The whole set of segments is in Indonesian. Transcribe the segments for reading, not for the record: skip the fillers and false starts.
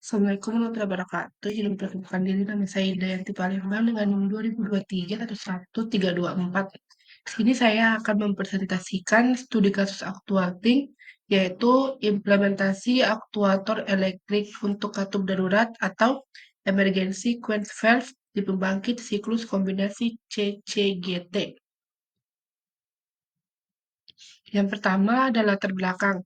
Assalamualaikum warahmatullahi wabarakatuh. Izin memperkenalkan diri, nama saya Dayanti Palembang dengan NIM 2023-11324. Di sini saya akan mempresentasikan studi kasus aktuating, yaitu implementasi aktuator elektrik untuk katup darurat atau emergency quench valve di pembangkit siklus kombinasi CCGT. Yang pertama adalah latar belakang.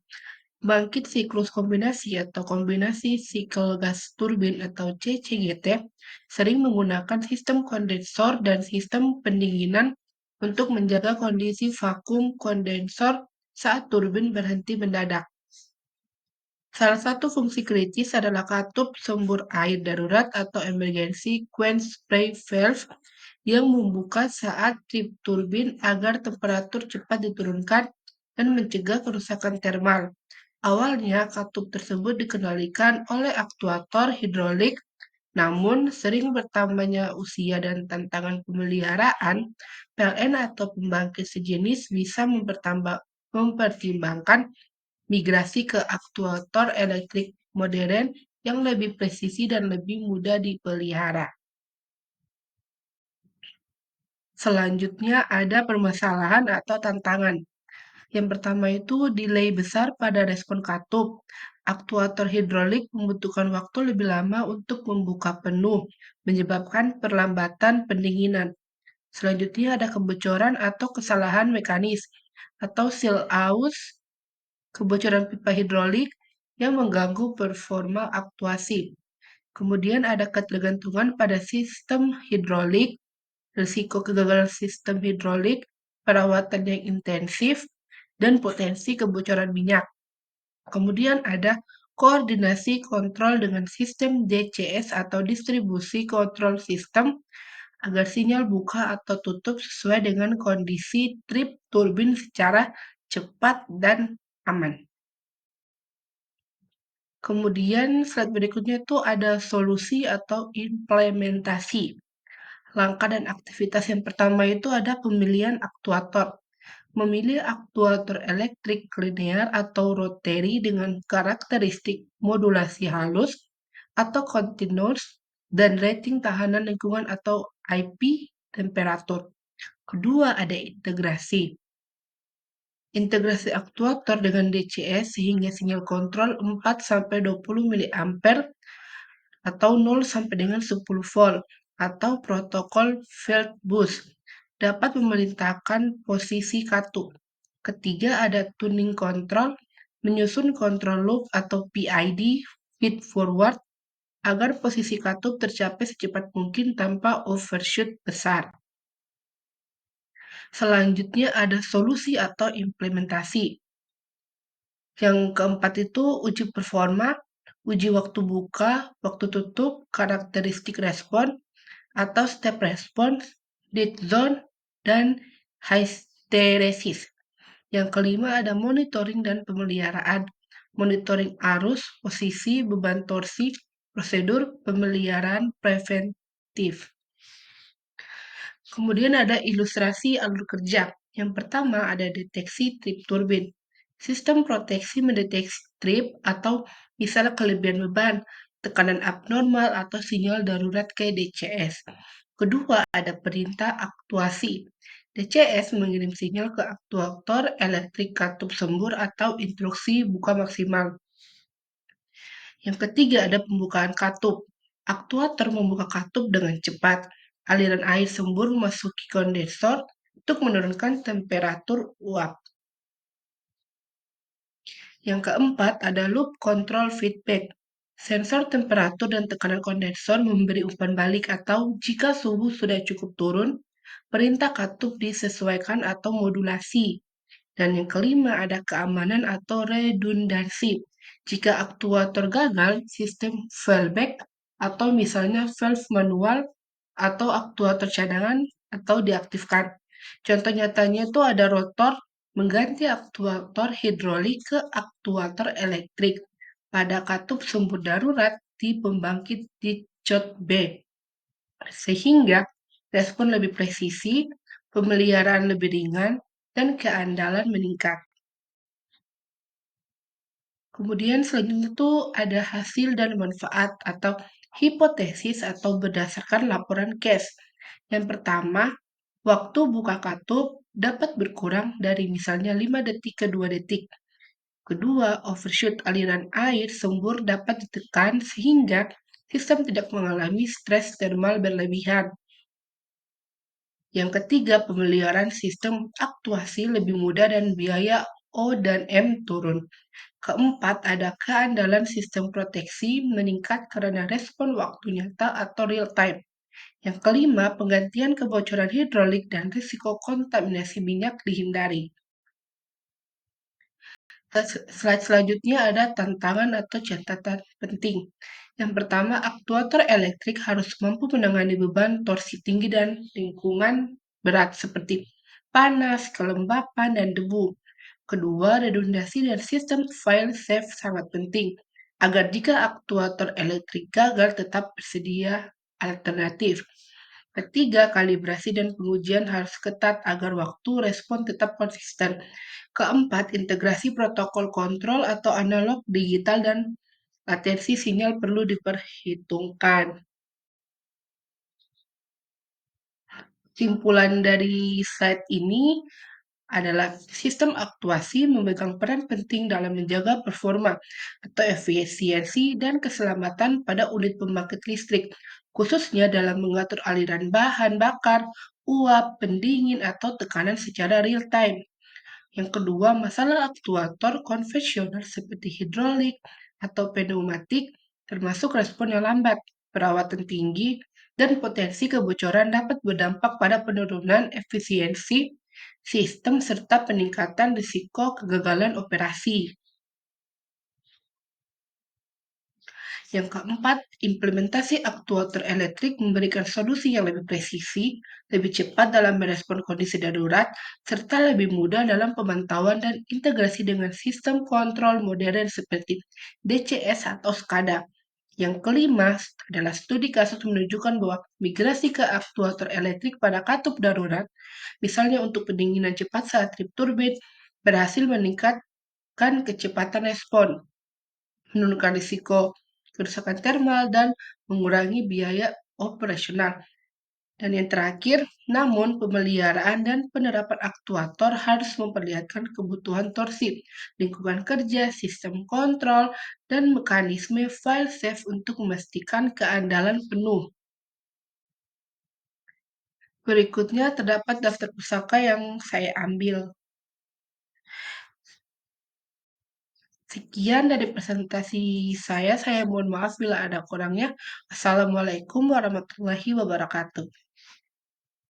Bangkit siklus kombinasi atau kombinasi sikel gas turbin atau CCGT sering menggunakan sistem kondensor dan sistem pendinginan untuk menjaga kondisi vakum kondensor saat turbin berhenti mendadak. Salah satu fungsi kritis adalah katup sumber air darurat atau emergency quench spray valve yang membuka saat trip turbin agar temperatur cepat diturunkan dan mencegah kerusakan termal. Awalnya, katup tersebut dikendalikan oleh aktuator hidrolik, namun sering bertambahnya usia dan tantangan pemeliharaan, PLN atau pembangkit sejenis bisa mempertimbangkan migrasi ke aktuator elektrik modern yang lebih presisi dan lebih mudah dipelihara. Selanjutnya ada permasalahan atau tantangan. Yang pertama itu delay besar pada respon katup. Aktuator hidrolik membutuhkan waktu lebih lama untuk membuka penuh, menyebabkan perlambatan pendinginan. Selanjutnya ada kebocoran atau kesalahan mekanis atau seal aus, kebocoran pipa hidrolik yang mengganggu performa aktuasi. Kemudian ada ketergantungan pada sistem hidrolik, risiko kegagalan sistem hidrolik, perawatan yang intensif, dan potensi kebocoran minyak. Kemudian ada koordinasi kontrol dengan sistem DCS atau distribusi kontrol sistem agar sinyal buka atau tutup sesuai dengan kondisi trip turbin secara cepat dan aman. Kemudian slide berikutnya itu ada solusi atau implementasi. Langkah dan aktivitas yang pertama itu ada pemilihan aktuator. Memilih aktuator elektrik linear atau rotary dengan karakteristik modulasi halus atau continuous dan rating tahanan lingkungan atau IP temperatur. Kedua ada integrasi. Integrasi aktuator dengan DCS sehingga sinyal kontrol 4-20 mA atau 0 sampai dengan 10 volt atau protokol field bus dapat memerintahkan posisi katup. Ketiga ada tuning control, menyusun control loop atau PID feed forward agar posisi katup tercapai secepat mungkin tanpa overshoot besar. Selanjutnya ada solusi atau implementasi. Yang keempat itu uji performa, uji waktu buka, waktu tutup, karakteristik respon, atau step response, dead zone, dan hysteresis. Yang kelima ada monitoring dan pemeliharaan. Monitoring arus, posisi, beban torsi, prosedur pemeliharaan preventif. Kemudian ada ilustrasi alur kerja. Yang pertama ada deteksi trip turbin. Sistem proteksi mendeteksi trip atau misalnya kelebihan beban, tekanan abnormal atau sinyal darurat ke DCS. Kedua ada perintah aktuasi. DCS mengirim sinyal ke aktuator elektrik katup sembur atau instruksi buka maksimal. Yang ketiga ada pembukaan katup. Aktuator membuka katup dengan cepat. Aliran air sembur memasuki kondensor untuk menurunkan temperatur uap. Yang keempat ada loop control feedback. Sensor temperatur dan tekanan kondensor memberi umpan balik atau jika suhu sudah cukup turun, perintah katup disesuaikan atau modulasi. Dan yang kelima ada keamanan atau redundansi. Jika aktuator gagal, sistem fallback atau misalnya valve manual atau aktuator cadangan atau diaktifkan. Contoh nyatanya itu ada rotor mengganti aktuator hidrolik ke aktuator elektrik pada katup sumber darurat di pembangkit di COT B. Sehingga respon lebih presisi, pemeliharaan lebih ringan, dan keandalan meningkat. Kemudian selanjutnya tuh ada hasil dan manfaat atau hipotesis atau berdasarkan laporan case. Yang pertama, waktu buka katup dapat berkurang dari misalnya 5 detik ke 2 detik. Kedua, overshoot aliran air sumur dapat ditekan sehingga sistem tidak mengalami stres thermal berlebihan. Yang ketiga, pemeliharaan sistem aktuasi lebih mudah dan biaya O dan M turun. Keempat, ada keandalan sistem proteksi meningkat karena respon waktu nyata atau real time. Yang kelima, penggantian kebocoran hidrolik dan risiko kontaminasi minyak dihindari. Slide selanjutnya ada tantangan atau catatan penting. Yang pertama, aktuator elektrik harus mampu menangani beban torsi tinggi dan lingkungan berat seperti panas, kelembapan, dan debu. Kedua, redundasi dan sistem file save sangat penting agar jika aktuator elektrik gagal tetap bersedia alternatif. Ketiga, kalibrasi dan pengujian harus ketat agar waktu respon tetap konsisten. Keempat, integrasi protokol kontrol atau analog, digital, dan latensi sinyal perlu diperhitungkan. Simpulan dari slide ini adalah sistem aktuasi memegang peran penting dalam menjaga performa atau efisiensi dan keselamatan pada unit pembangkit listrik, khususnya dalam mengatur aliran bahan bakar, uap, pendingin, atau tekanan secara real time. Yang kedua, masalah aktuator konvensional seperti hidrolik atau pneumatik, termasuk respon yang lambat, perawatan tinggi, dan potensi kebocoran dapat berdampak pada penurunan efisiensi sistem serta peningkatan risiko kegagalan operasi. Yang keempat, implementasi aktuator elektrik memberikan solusi yang lebih presisi, lebih cepat dalam merespon kondisi darurat, serta lebih mudah dalam pemantauan dan integrasi dengan sistem kontrol modern seperti DCS atau SCADA. Yang kelima adalah studi kasus menunjukkan bahwa migrasi ke aktuator elektrik pada katup darurat, misalnya untuk pendinginan cepat saat trip turbin, berhasil meningkatkan kecepatan respon, menurunkan risiko kerusakan termal, dan mengurangi biaya operasional. Dan yang terakhir, namun pemeliharaan dan penerapan aktuator harus memperlihatkan kebutuhan torsi, lingkungan kerja, sistem kontrol, dan mekanisme file save untuk memastikan keandalan penuh. Berikutnya terdapat daftar pusaka yang saya ambil. Sekian dari presentasi saya mohon maaf bila ada kurangnya. Assalamualaikum warahmatullahi wabarakatuh.